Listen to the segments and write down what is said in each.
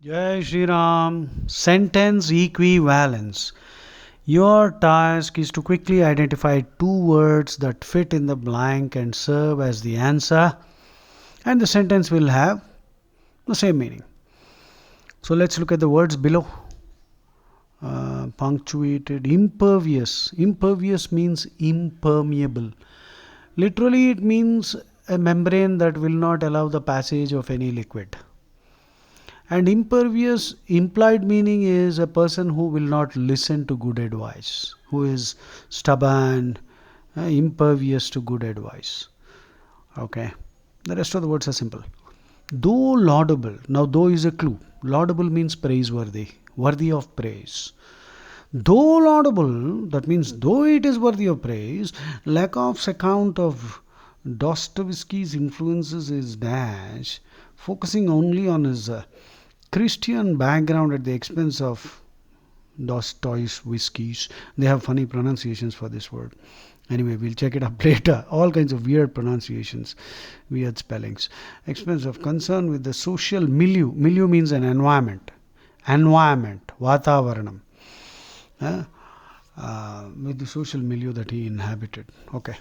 Jai Shri Ram. Sentence equivalence. Your task is to quickly identify two words that fit in the blank and serve as the answer, and the sentence will have the same meaning. So let's look at the words below. Punctuated. Impervious. Impervious means impermeable. Literally, it means a membrane that will not allow the passage of any liquid. And impervious implied meaning is a person who will not listen to good advice, who is stubborn, impervious to good advice. Okay. The rest of the words are simple. Though laudable. Now, though is a clue. Laudable means praiseworthy, worthy of praise. Though laudable, that means though it is worthy of praise, Lakoff's account of Dostoevsky's influences is dash, focusing only on his Christian background at the expense of Dostoevsky's. They have funny pronunciations for this word. Anyway, we'll check it up later. All kinds of weird pronunciations, weird spellings. Expense of concern with the social milieu. Milieu means an environment. Environment, Vatavaranam. With the social milieu that he inhabited. Okay.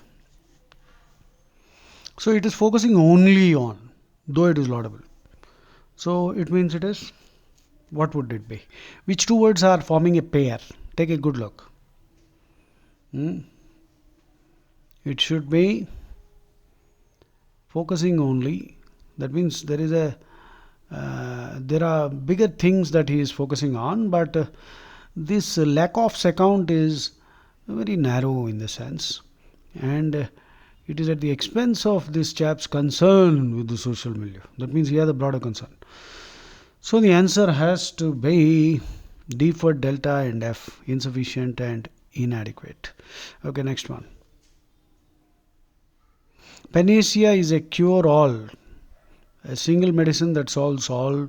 So it is focusing only on, though it is laudable. So it means it is, what would it be? Which two words are forming a pair? Take a good look. It should be focusing only. That means there are bigger things that he is focusing on, but this Lakoff's account is very narrow in the sense, and it is at the expense of this chap's concern with the social milieu. That means he has a broader concern. So the answer has to be D for delta and F, insufficient and inadequate. Okay, next one. Panacea is a cure-all, a single medicine that solves all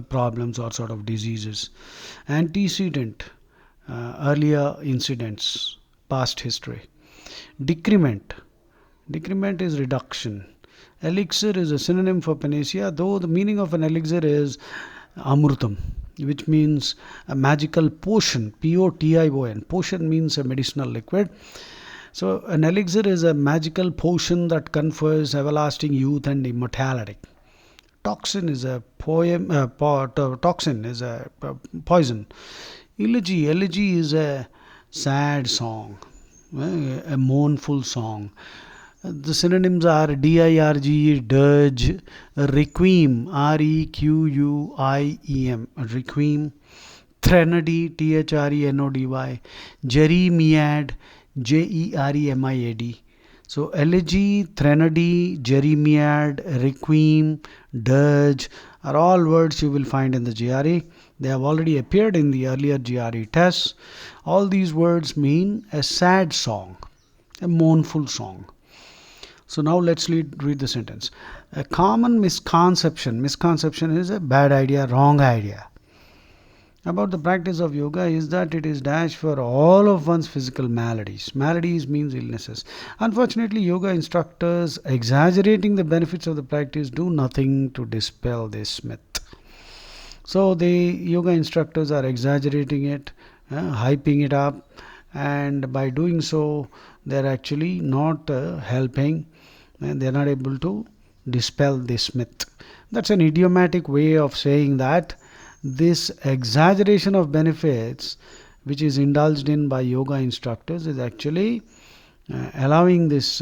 problems or sort of diseases. Antecedent, earlier incidents, past history. Decrement. Decrement is reduction. Elixir is a synonym for panacea, though the meaning of an elixir is amrutam, which means a magical potion, P-O-T-I-O-N. Potion means a medicinal liquid. So an elixir is a magical potion that confers everlasting youth and immortality. Toxin is a poison. Elegy is a sad song, a mournful song. The synonyms are dirge, dirge, requiem, requiem, requiem, threnody, threnody, jeremiad, jeremiad. So elegy, threnody, jeremiad, requiem, dirge are all words you will find in the GRE. They have already appeared in the earlier GRE tests. All these words mean a sad song, a mournful song. So now let's read the sentence. A common misconception is a bad idea, wrong idea, about the practice of yoga is that it is dash for all of one's physical maladies. Maladies means illnesses. Unfortunately, yoga instructors exaggerating the benefits of the practice do nothing to dispel this myth. So the yoga instructors are exaggerating it, hyping it up, and by doing so, they're actually not helping, and they're not able to dispel this myth. That's an idiomatic way of saying that this exaggeration of benefits, which is indulged in by yoga instructors, is actually allowing this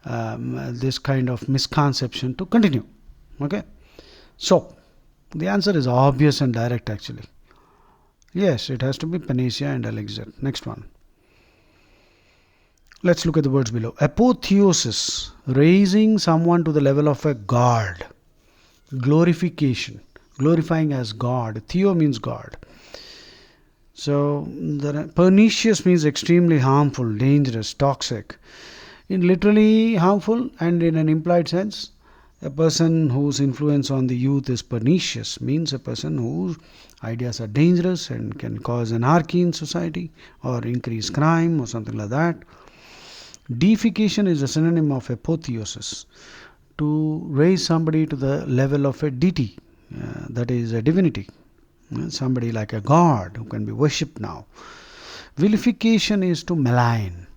this kind of misconception to continue. Okay, so the answer is obvious and direct actually. Yes, it has to be panacea and elixir. Next one. Let's look at the words below. Apotheosis, raising someone to the level of a god. Glorification, glorifying as God. Theo means God. So the pernicious means extremely harmful, dangerous, toxic. In literally harmful and in an implied sense, a person whose influence on the youth is pernicious means a person whose ideas are dangerous and can cause anarchy in society or increase crime or something like that. Deification is a synonym of apotheosis, to raise somebody to the level of a deity, that is a divinity, somebody like a god who can be worshipped now. Vilification is to malign,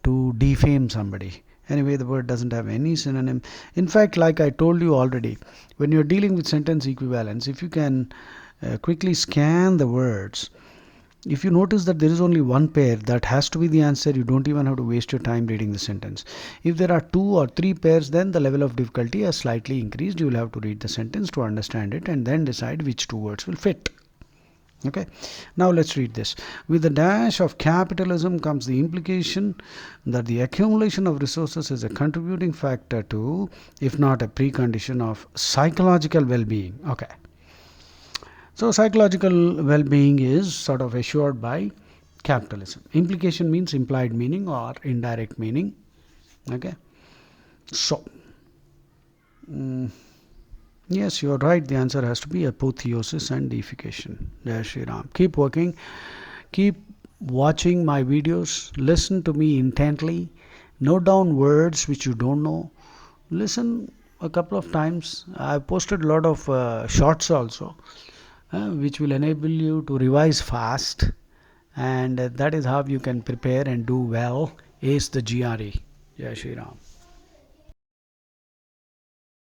to defame somebody. Anyway, the word doesn't have any synonym. In fact, like I told you already, when you're dealing with sentence equivalence, if you can quickly scan the words, if you notice that there is only one pair, that has to be the answer. You don't even have to waste your time reading the sentence. If there are 2 or 3 pairs, then the level of difficulty has slightly increased. You will have to read the sentence to understand it and then decide which 2 words will fit. Okay, now let's read this. With the dash of capitalism comes the implication that the accumulation of resources is a contributing factor to, if not a precondition of, psychological well-being. Okay, so psychological well-being is sort of assured by capitalism. Implication means implied meaning or indirect meaning. Okay, so yes, you're right. The answer has to be apotheosis and deification. Jai Shri Ram. Keep working. Keep watching my videos. Listen to me intently. Note down words which you don't know. Listen a couple of times. I've posted a lot of shorts also, which will enable you to revise fast. And that is how you can prepare and do well. Ace the GRE. Jai Shri Ram.